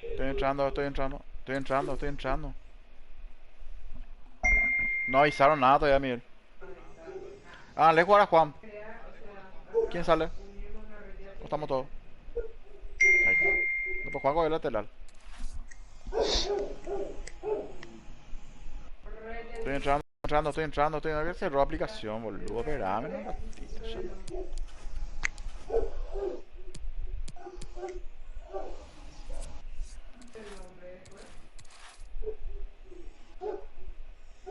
Estoy entrando. No avisaron nada todavía, Miguel. Ah, le jugar a Juan. ¿Quién sale? ¿O estamos todos? Ahí. No, pues Juan coge el lateral. Estoy entrando. Que cerró aplicación, boludo. Esperame un ratito, ya.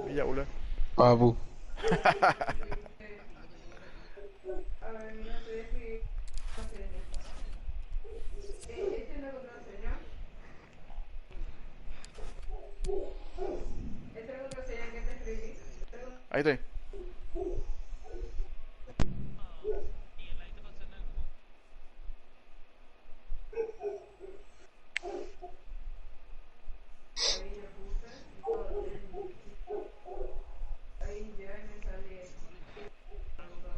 Villa Ule. Papu. Ahí estoy.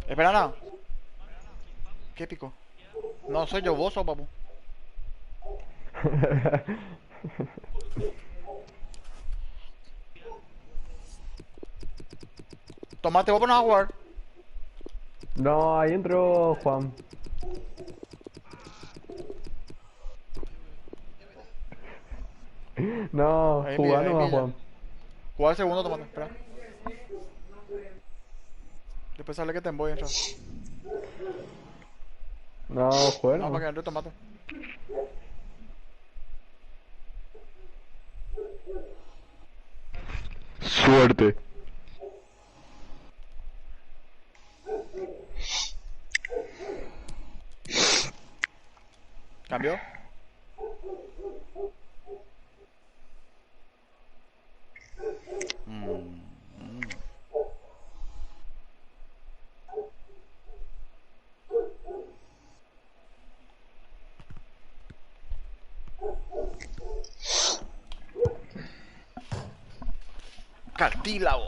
Espera nada. ¿Qué pico? No, soy yo, vos o papu. Tomate, vos pones a jugar. No, ahí entró Juan. No, Ahí pilla, jugando a Juan. Juega el segundo, tomate, espera. Después sale que te emboy, entra. No, juega. No, para que entre tomate. Suerte. ¿Cambió? Cartílago.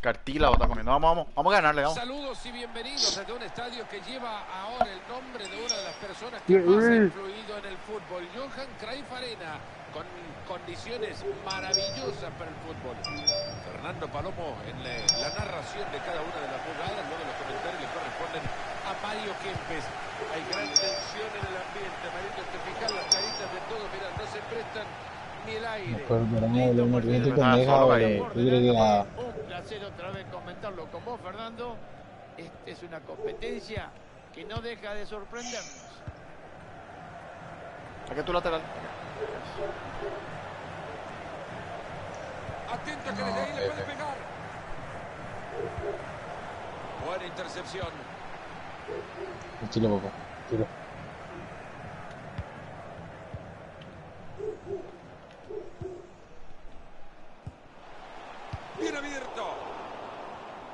Cartílago está comiendo. Vamos a ganarle, vamos. Saludos y bienvenidos desde un estadio que lleva ahora el nombre de una de las personas que más ha influido en el fútbol, Johan Cruyff Arena, con condiciones maravillosas para el fútbol. Fernando Palomo en la narración de cada una de las jugadas, luego los comentarios le corresponden a Mario Kempes. Hay gran tensión en el ambiente, Marito, te fijas las caritas de todos, mirá, no se prestan ni el aire. Un placer otra vez comentarlo con vos, Fernando. Esta es una competencia que no deja de sorprendernos. Aquí es tu lateral. Atento que desde ahí le puede pegar. Buena intercepción. Estilo, papá. Estilo. Bien abierto.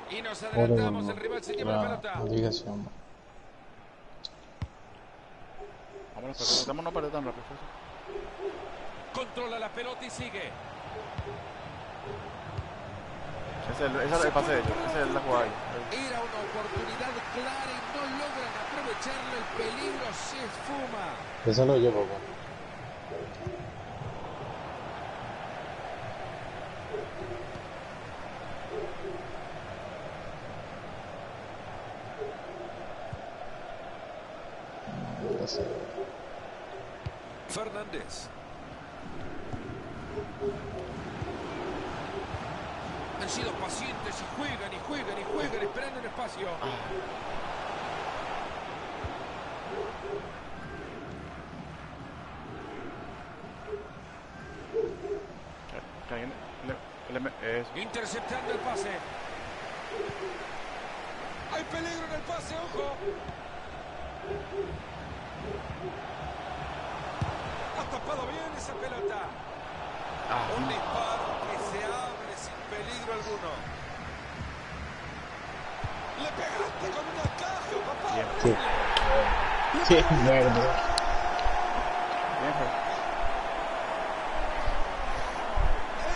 Y nos adelantamos, el rival se lleva la pelota. Obligación. Vámonos, no perder tan rápido. Controla la pelota y sigue. Ese es el pase de ellos, esa es la jugada ahí. Era una oportunidad clara y no logran aprovecharlo. El peligro se esfuma. Eso lo yo, papá. Fernández. Han sido pacientes y juegan, esperando el espacio. Interceptando el pase. Hay peligro en el pase, ojo. Ha tapado bien esa pelota. Un disparo que se abre sin peligro alguno. Le pegaste con una caja, papá. Sí. Qué mierda.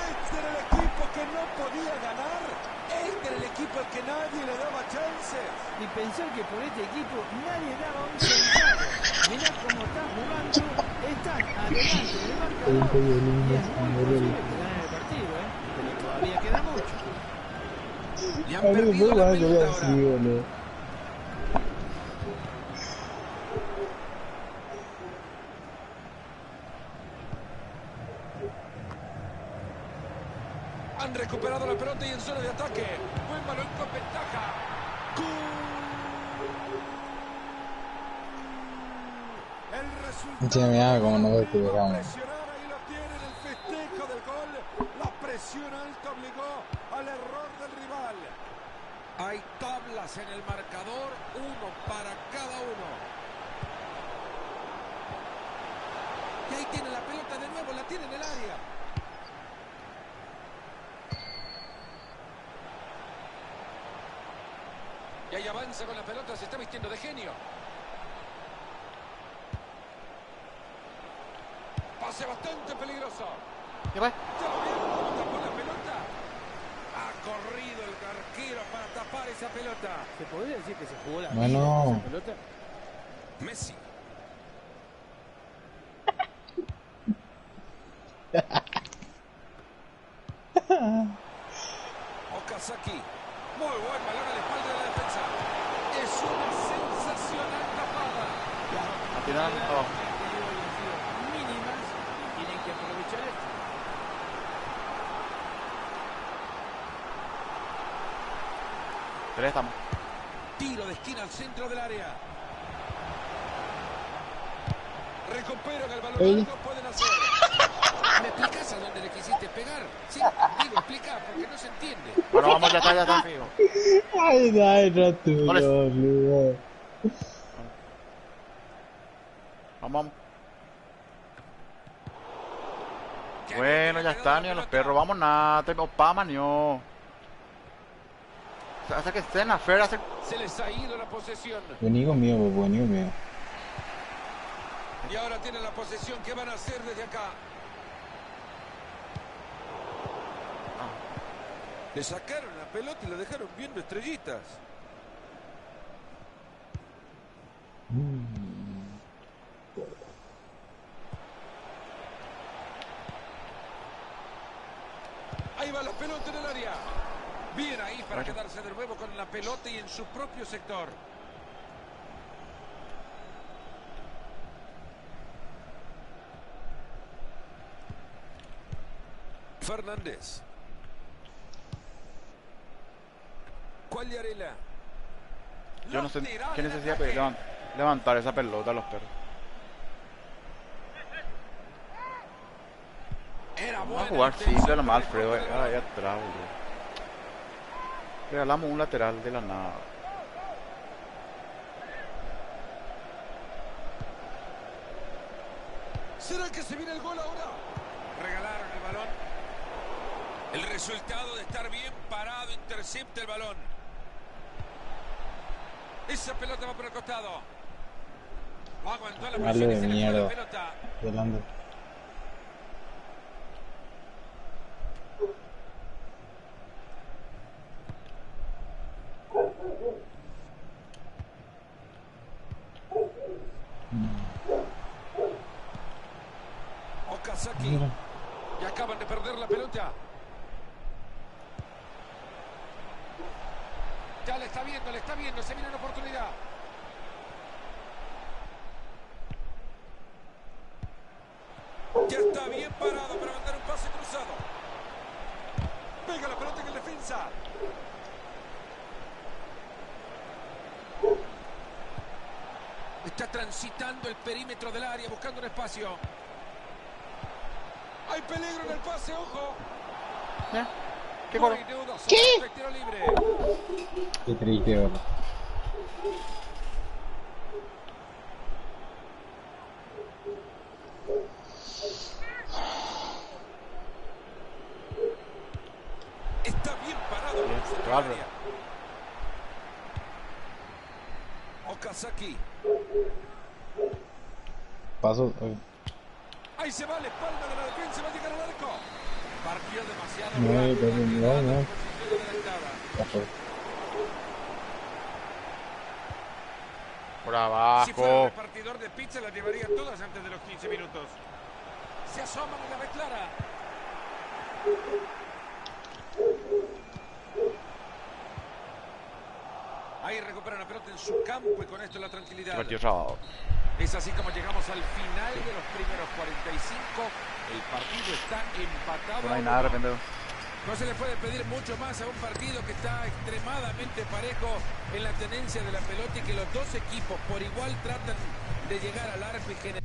Este era el equipo que no podía ganar. porque nadie le daba chances. Y pensar que por este equipo nadie daba un centavo. Mirá cómo están jugando, están adelante del marcador y es muy posible que ganen el partido, pero todavía queda mucho. Le han perdido la pelota ahora. Han recuperado la pelota y en zona de ataque. Buen balón con ventaja. El resultado. Me hago como no veo que llegamos. Presionar, ahí lo tienen, el festejo del gol. La presión alta obligó al error del rival. Hay tablas en el marcador, uno para cada uno. Y ahí tiene la pelota de nuevo, la tiene en el área. Y ahí avanza con la pelota, se está vistiendo de genio. Pase bastante peligroso. ¿Qué va? ¿Ya lo vieron cómo tapó la pelota? Ha corrido el arquero para tapar esa pelota. ¿Se podría decir que se jugó la Bueno. vida con esa pelota? Messi. Okazaki. Muy buen balón a la espalda de la defensa. Es una sensacional tapada. Al final, abajo. Mínimas y tienen que aprovechar esto. Préstamo. Tiro de esquina al centro del área. Recuperan el balón, algo pueden hacer. ¿Me explicas a dónde le quisiste pegar? Sí, digo, explica, porque no se entiende. Bueno, vamos, ya está fijo. Ay, no, tú, No les- boludo. Vamos. Bueno, ya está, ni a los perros. Vamos, nada, te pama, no. Hasta que estén afuera, hace... Se les ha ido la posesión. Vení conmigo, pues, vení conmigo. Y ahora tienen la posesión. ¿Qué van a hacer desde acá? Le sacaron la pelota y lo dejaron viendo estrellitas. Ahí va la pelota en el área. Bien ahí para quedarse de nuevo con la pelota y en su propio sector. Fernández. Quagliarella. Yo no sé Lateral qué en necesidad ataque. de levantar esa pelota a los perros. Era Vamos buena a jugar intención, simple nomás, pero Alfredo. dejó Ahí atrás, boludo. Regalamos un lateral de la nada. ¿Será que se viene el gol ahora? Regalaron el balón. El resultado de estar bien parado intercepta el balón. Esa pelota va por el costado. Aguantó la Malo presión y de se le fue la mierda. pelota. Yolanda. Okazaki. Mira. Y acaban de perder la pelota. Ya le está viendo, se viene una oportunidad. Ya está bien parado para mandar un pase cruzado. Pega la pelota en el defensa. Está transitando el perímetro del área, buscando un espacio. Hay peligro en el pase, ojo. ¿Qué No gol? hay duda sobre el tiro libre. Qué triste, boludo. Está bien parado en el centro del bárbaro. área. Okazaki. Paso. Ahí se va la espalda de la defensa, va a llegar al arco. Partió demasiado No, rápido, no, ha quedado no. en posición adelantada. Ya fue. Por Si fuera un abajo. repartidor de pizza las llevaría todas antes de los 15 minutos. Se asoman y la ve clara. Ahí recuperan la pelota en su campo y con esto la tranquilidad. Partido sábado. Es así como llegamos al final de los primeros 45. El partido está empatado. No hay a nada de 1. repente. No se le puede pedir mucho más a un partido que está extremadamente parejo en la tenencia de la pelota y que los dos equipos por igual tratan de llegar al arco y generar.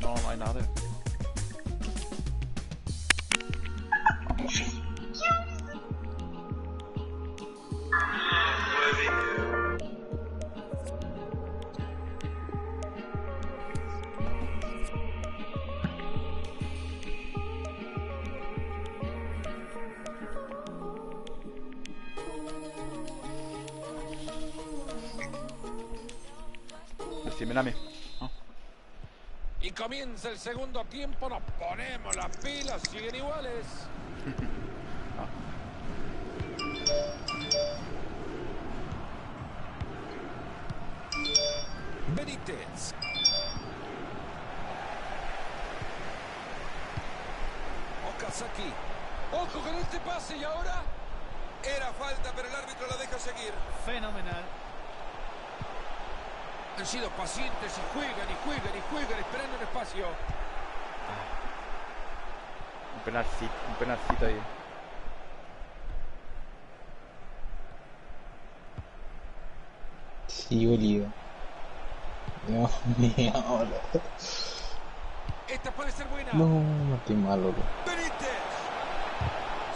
No, no hay nada. Decímela a mí. Ah, Y comienza el segundo tiempo, nos ponemos las pilas, siguen iguales. Benítez. Okazaki. Ojo con este pase y ahora era falta, pero el árbitro la deja seguir. Fenomenal. Han sido pacientes y juegan y juegan y juegan esperando un espacio. un penalcito ahí. Sí, boludo. Dios mío, boludo. Esta puede ser buena. No, no estoy mal, loco. Benítez.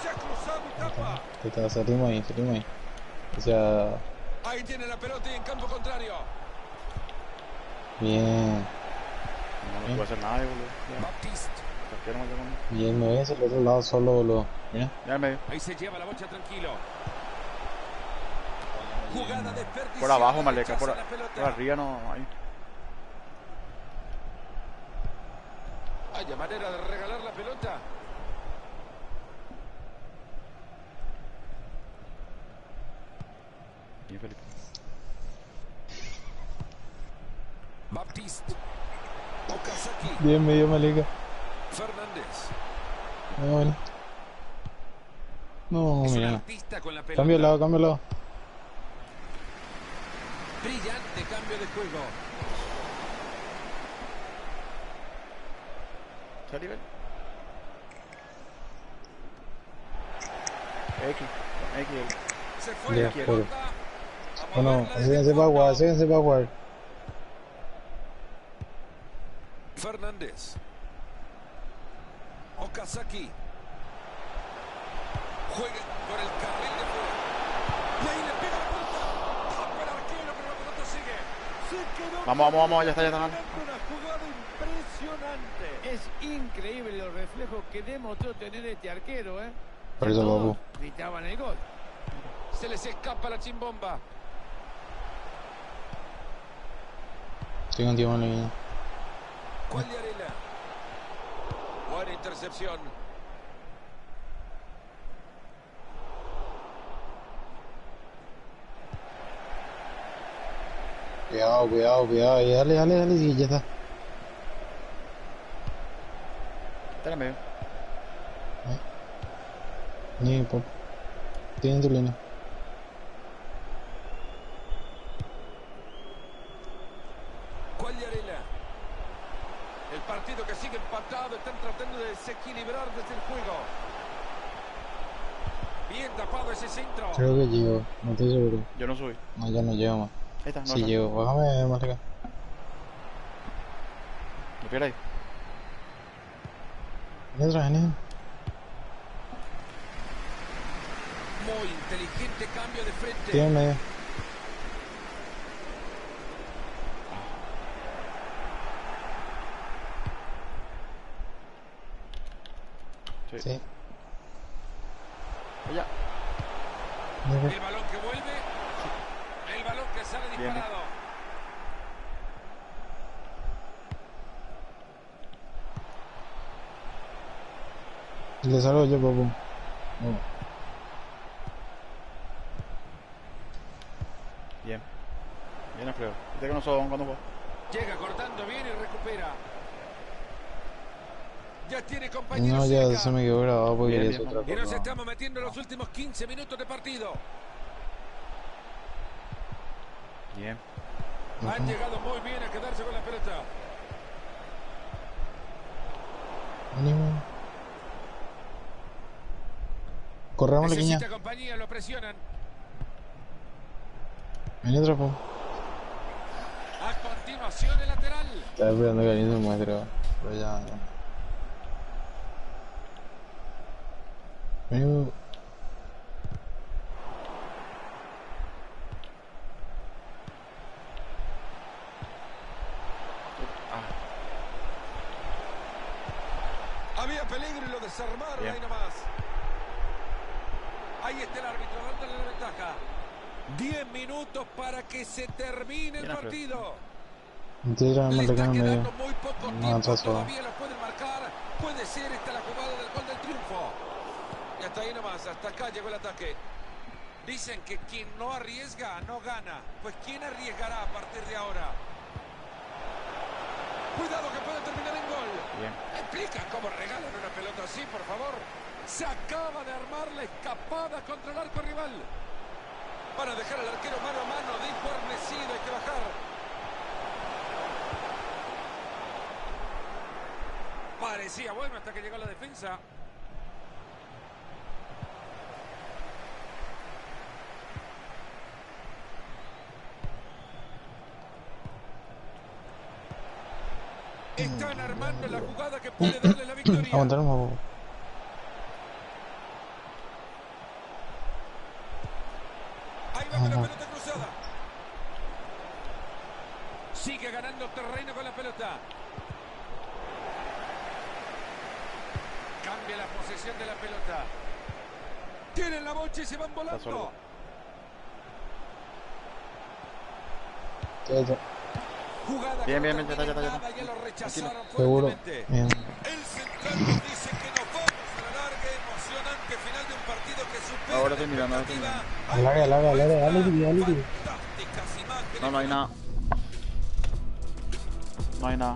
Se ha cruzado y tapa. Salimos ahí. O sea, Ahí tiene la pelota y en campo contrario. bien. No puedo hacer nada, boludo. Ya, Baptiste. cualquiera me queda conmigo. Bien, me voy hacia el otro lado solo, boludo. Mira. Ya al medio. Ahí se lleva la bocha tranquilo. Jugada desperdiciada. Por abajo, Maleca. Rechaza Por la pelota. arriba no hay. Haya manera de regalar la pelota. Bien, Felipe. Baptiste. Okazaki. Bien, medio maleca. Fernández. No, bueno. No, Es un mira. artista con la pelota. Cambio de lado, cambio de lado. Brillante cambio de juego. ¿Está nivel? X. X. Se fue Ya, la pero- pelota. A Bueno, moverla desde acérquense el para fondo. jugar, acérquense para jugar. Fernández. Okazaki. Juega por el carril de fuera. Y ahí le pega la pelota. Tapa el arquero, pero la pelota sigue. Se quedó Vamos, ya está. una jugada impresionante. Es increíble los reflejos que demostró tener este arquero, ¿eh? Por eso, Todos papu. gritaban el gol. Se les escapa la chimbomba. Estoy contigo, maleca. Quagliarella. Buena intercepción. Cuidado. Y dale, sí, ya está. Está en el medio. Ni, papu. Estoy en tu línea. Quagliarella. El partido que sigue empatado. Están tratando de desequilibrar desde el juego. Bien tapado ese centro. Creo que llego, no estoy seguro. Yo no subí. No, ya no llego más. Ahí está, no Sí está. llego, bájame, maleca. ¿Lo quiere ahí? Ven atrás, ven. Muy inteligente cambio de frente. Estoy en medio. Sí. Sí. Allá. El balón que vuelve. El balón que sale Bien. disparado. Le salgo yo, papu. No. Bien. Bien, Alfredo. Dice que no son cuando juega. Llega cortando bien y recupera. Ya tiene No, compañeros ya cerca. se me quedó grabado porque Bien, ya es bien, otra Y nos cosa. estamos metiendo en los últimos 15 minutos de partido. Bien. Han llegado muy bien a quedarse con la pelota. Ánimo. Corramos la quiña. Necesita compañía, lo presionan. Vení otra, papu. A continuación el lateral. Estaba esperando que alguien se muestre, pero ya. Vení. Había peligro y lo desarmaron Bien. ahí nomás. Ahí está el árbitro dándole la ventaja. 10 minutos para que se termine el Bien, Alfredo. partido. Tira Le más está lejano medio. quedando muy poco No, tiempo, atraso. todavía lo pueden marcar. Puede ser esta la jugada del gol del triunfo. Y hasta ahí nomás, hasta acá llegó el ataque. Dicen que quien no arriesga no gana. Pues ¿quién arriesgará a partir de ahora? Cuidado que puede terminar en gol. Bien. ¿Explican cómo regalan una pelota así, por favor? Se acaba de armar la escapada contra el arco rival. Van a dejar al arquero mano a mano, de guarnecido, hay que bajar. Parecía bueno hasta que llegó la defensa. Están armando la jugada que puede darle la victoria. Aguantar un poco. Ahí va con la pelota cruzada. Sigue ganando terreno con la pelota. Cambia la posesión de la pelota. Tienen la bocha y se van volando. solo. Jugada Bien, que bien, no bien, ya está, termina ya está. nada, ya lo rechazaron Seguro. fuertemente. Bien. El central nos dice que nos vamos a la larga, emocionante final de un partido que supera Ahora la estoy mirando, ahora estoy expectativa. Alarga, alarga, alarga, dale, dale. Fantásticas imágenes. No, no hay nada. No hay nada.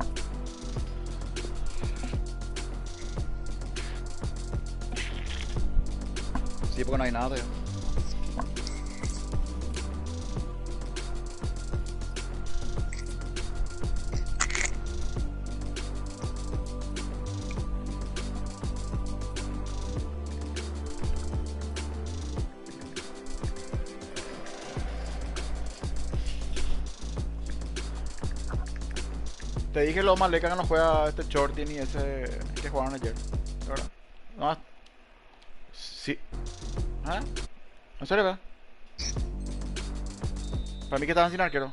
Sí, porque no hay nada, tío. Te dije lo maleca que no juega este Shorty ni ese que jugaron ayer. ¿Verdad? No. Sí. ¿Ah? ¿En serio, ve? Para mí que estaban sin arquero.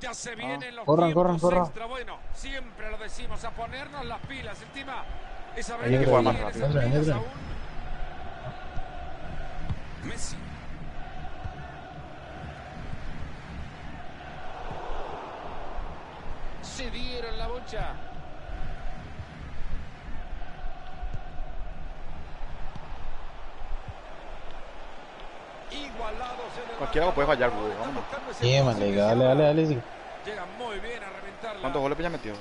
Ya se vienen los Corran, tiempos corran. extra. Bueno, siempre lo decimos, a ponernos las pilas. Encima, esa Hay que jugar más tiene rápido. esas pilas Entra. aún. Messi. Se dieron la bocha. Igualados en el Cualquiera lo puede fallar, güey, Están vámonos. buscando ese Bien, pase Maleca, que dale, se dale, abra. dale, sí. Llega muy bien a reventarla. ¿Cuántos goles ya metió? Sí,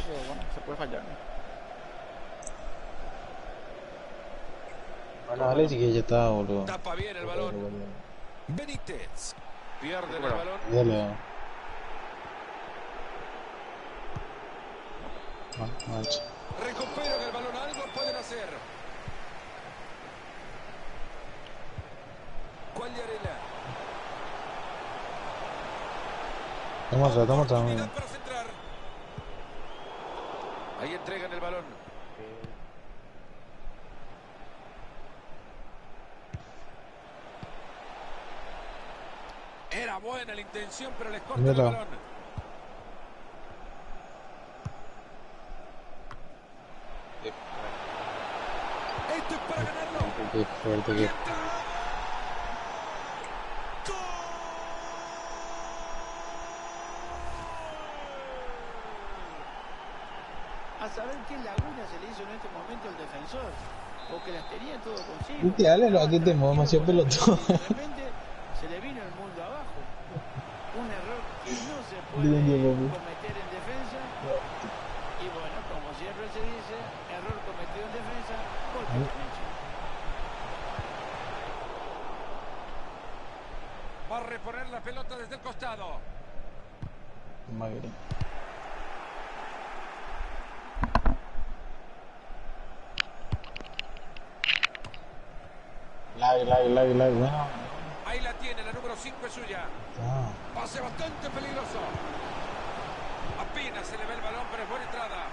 pero bueno, se puede fallar. Bueno, dale, sí que ya está, boludo. Tapa bien el balón. Benítez. Pierde el Bueno. balón. Dale. Mancha. Recuperan el balón. Algo pueden hacer. Cuagliarella. Estamos atrás, Oportunidad para centrar. Ahí entregan el balón. Era buena la intención, pero les corta el Mira. balón. Esto es para ganarlo. Qué fuerte que. a saber qué laguna se le hizo en este momento el defensor. O que las tenía todo consigo. Viste, dale lo que te muevo demasiado pelotudo. De repente se le vino el mundo abajo. Un error que no se puede Bien, papi. cometer en defensa. Y bueno, como siempre se dice, error cometido en defensa, golpe de derecha. Va a reponer la pelota desde el costado. Madre. Lag, bueno. Ahí la tiene, la número 5 es suya. Ah. Pase bastante peligroso. Apenas se le ve el balón, pero es buena entrada.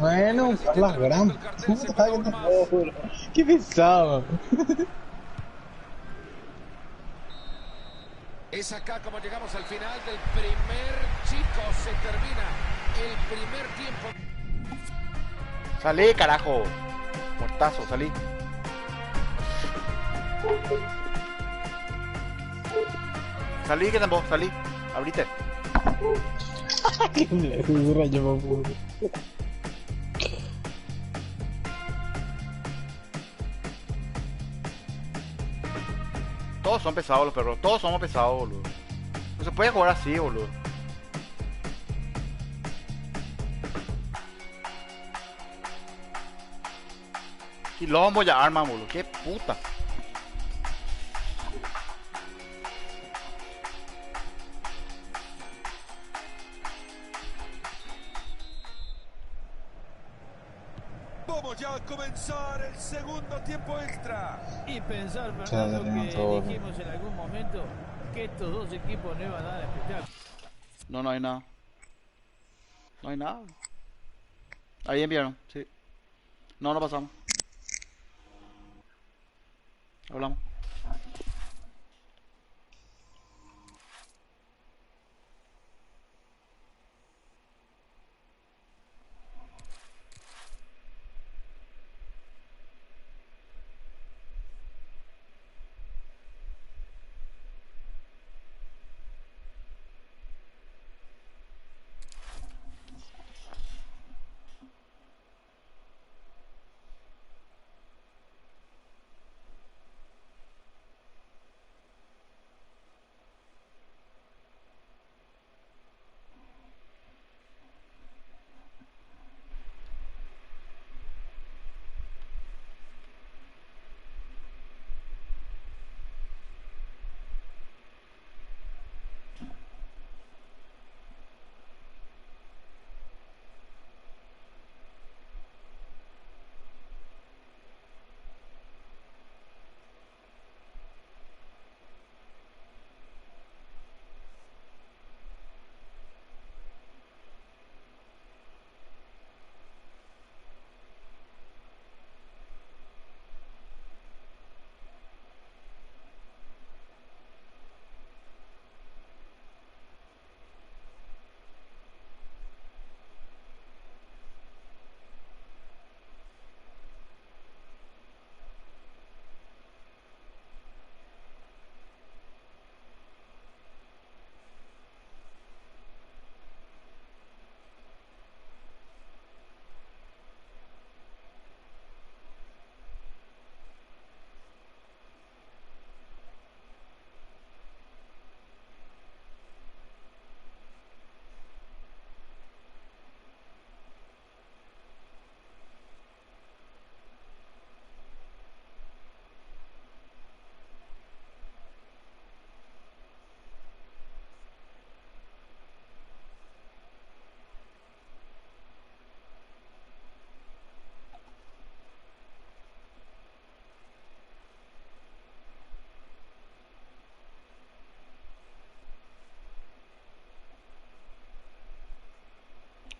Bueno, la gran puta que te jodo. Qué pesado. Es acá como llegamos al final del primer chico. Se termina el primer tiempo. Salí, carajo. Mortazo, salí. Salí, que tampoco, salí. Abrite. Qué rayo, papá. Todos son pesados los perros. Todos somos pesados, boludo. No se puede jugar así, boludo. Quilombo ya arma, boludo. Qué puta. Vamos ya a comenzar el segundo tiempo extra. Y pensar, Ya Fernando, tenemos que todo. dijimos en algún momento que estos dos equipos no iban a dar espectáculo. No, no hay nada. No hay nada. Ahí enviaron, sí. No, no pasamos. Hablamos.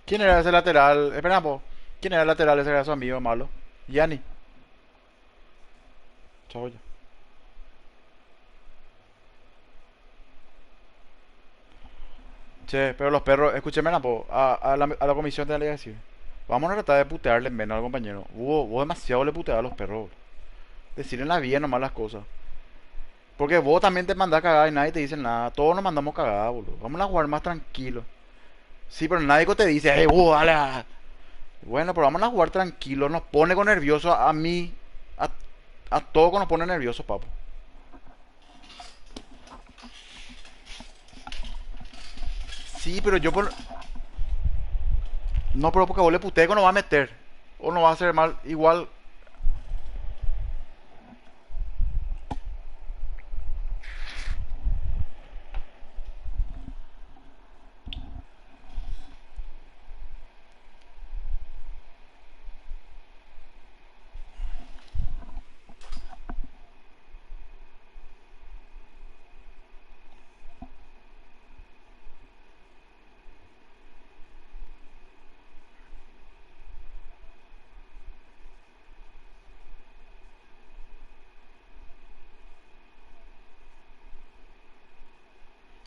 ¿Quién era ese lateral? Espera, po. ¿Quién era el lateral ese que era su amigo malo? Yanni. Chao ya. Che, pero los perros, escúcheme, po. A la comisión te le voy a decir. Vamos a tratar de putearle menos al compañero. Vos demasiado le puteas a los perros, bro. Decirle la vida nomás las cosas. Porque vos también te mandás a cagar y nadie te dice nada. Todos nos mandamos a cagar, boludo. Vamos a jugar más tranquilo. Sí, pero nadie te dice, hey, dale. Bueno, pero vamos a jugar tranquilo. Nos pone con nervioso a mí. A, a todos nos pone nervioso, papo. Sí, pero yo por... No, pero porque vos le puteco no va a meter. O no va a hacer mal. Igual.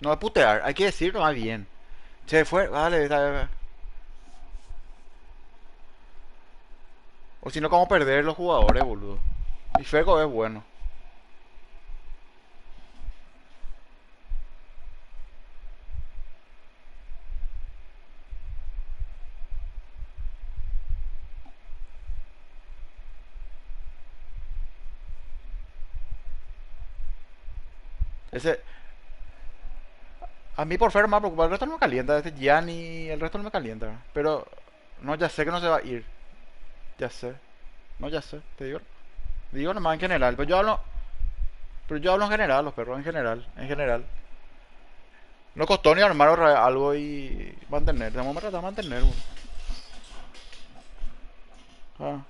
No es putear. Hay que decirlo más bien. Se fue. Vale, o si no, ¿cómo perder los jugadores, boludo? Y Feco es bueno. Ese, a mí por Fer más preocupa. El resto no me calienta. Este Gianni, el resto no me calienta. Pero, no, ya sé que no se va a ir. Ya sé. No, ya sé. Te digo. Digo nomás en general. Pero yo hablo en general, los perros en general. En general. No costó ni armar algo y mantener. Tenemos que tratar de mantener, boludo. Ah.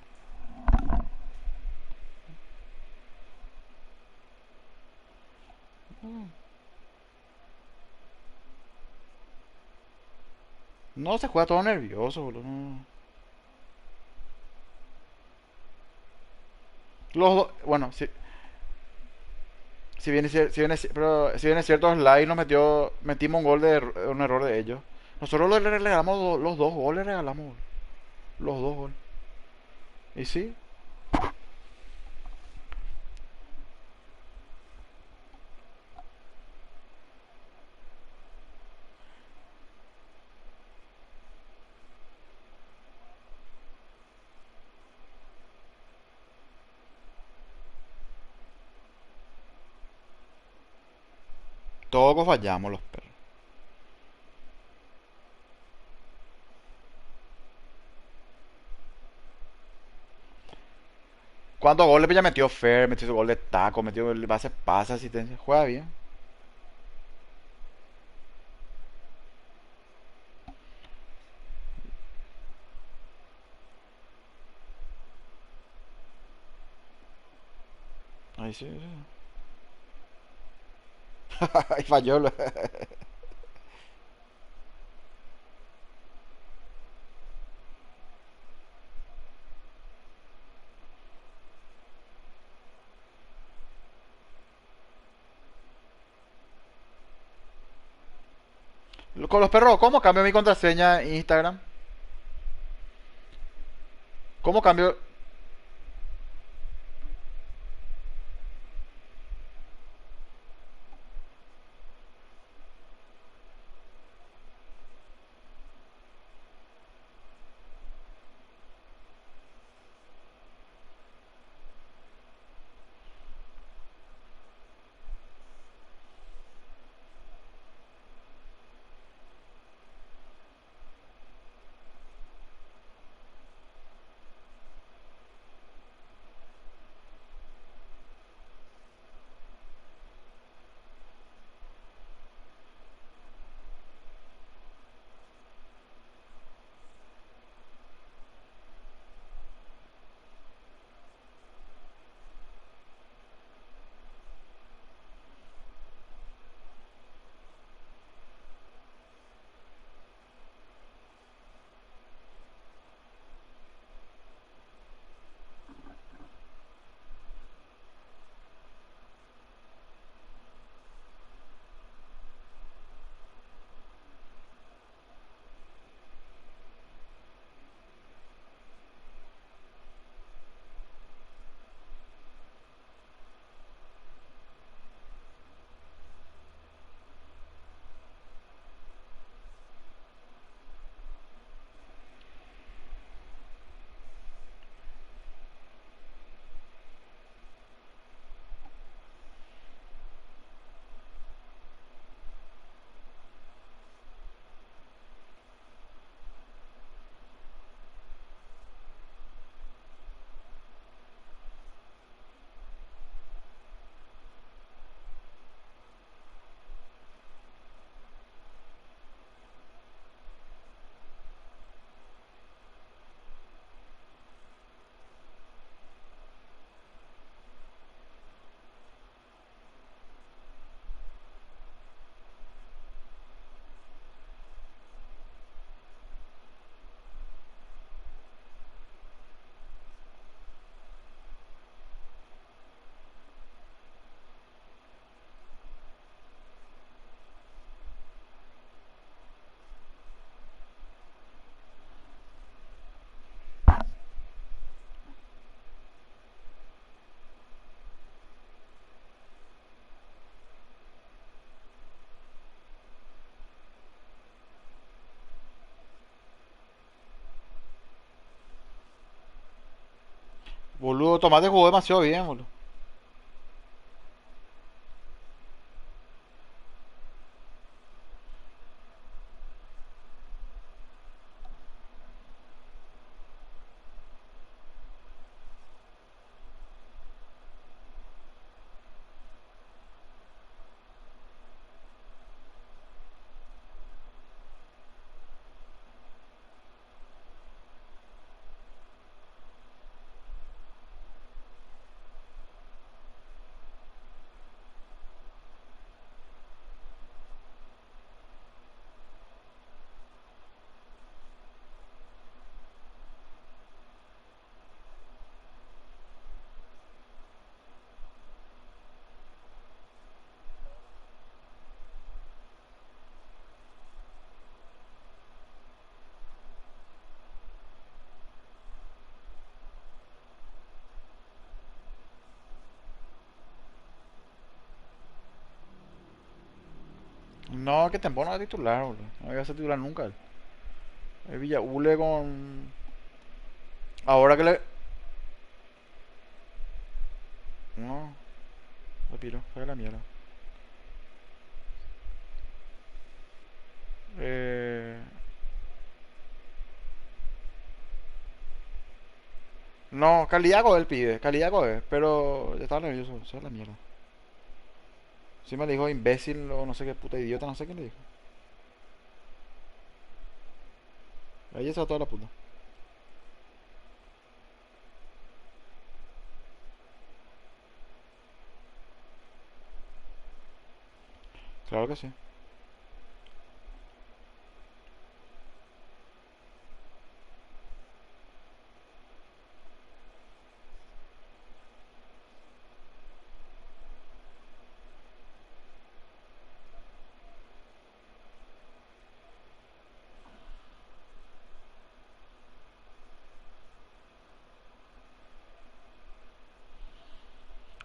No se juega todo nervioso, boludo. No. Los dos, bueno, si bien es cierto, Sly nos metimos un gol un error de ellos. Nosotros le regalamos los dos goles, regalamos los dos goles. Y sí, todos fallamos los perros. ¿Cuántos goles ya metió Fer? Metió su gol de taco, metió el base pasa, asistencia. Juega bien. Ahí sí, sí. Ahí falló. Con los perros, ¿cómo cambio mi contraseña en Instagram? ¿Cómo cambio? Boludo, Tomate jugó demasiado bien, boludo. No, que Tempo no es titular, boludo. No iba a ser titular nunca él. Es Villaule con... Ahora que le... No, le piro, fue la mierda. Eh... No, Caliaco él pide, Caliaco es, pero ya estaba nervioso, o sea, la mierda. Sí me le dijo imbécil o no sé qué puta idiota, no sé qué le dijo. Ahí se va toda la puta. Claro que sí.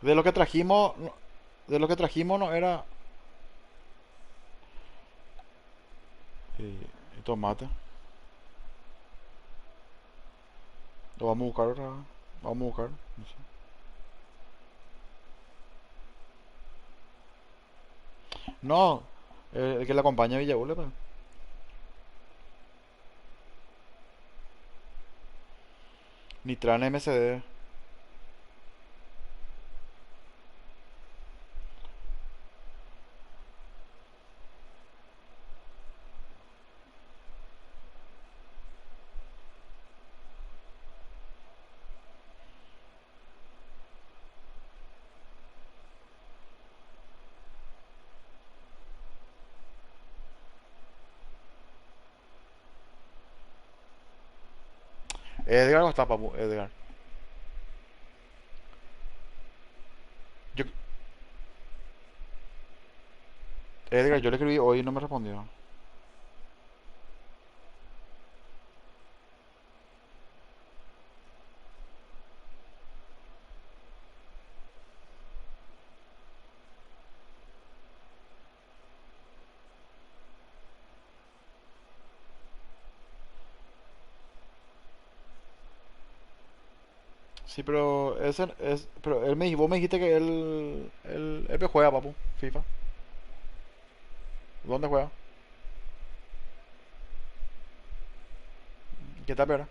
De lo que trajimos, de lo que trajimos no era... tomate. Lo vamos a buscar otra vez. Vamos a buscar, no sé. No, el que le acompaña a Villabuena, pues. Nitran MCD. Edgar no está, papu, Edgar. Yo, Edgar, yo le escribí hoy y no me respondió. Sí, pero ese es, pero vos me dijiste que él juega, papu, FIFA. ¿Dónde juega? ¿Qué tal, pero?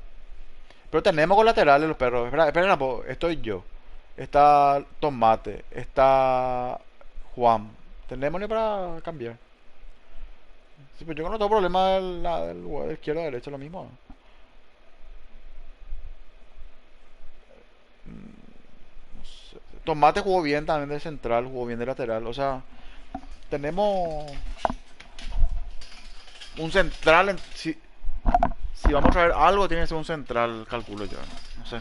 Pero tenemos colaterales los perros. Espera, espera, po, estoy yo. Está Tomate, está Juan. Tenemos ni para cambiar. Sí, pues yo no tengo problema del lugar de izquierda a derecha, lo mismo. No sé. Tomate jugó bien también de central, jugó bien de lateral. O sea, tenemos un central. Si vamos a ver algo, tiene que ser un central, calculo yo. No sé.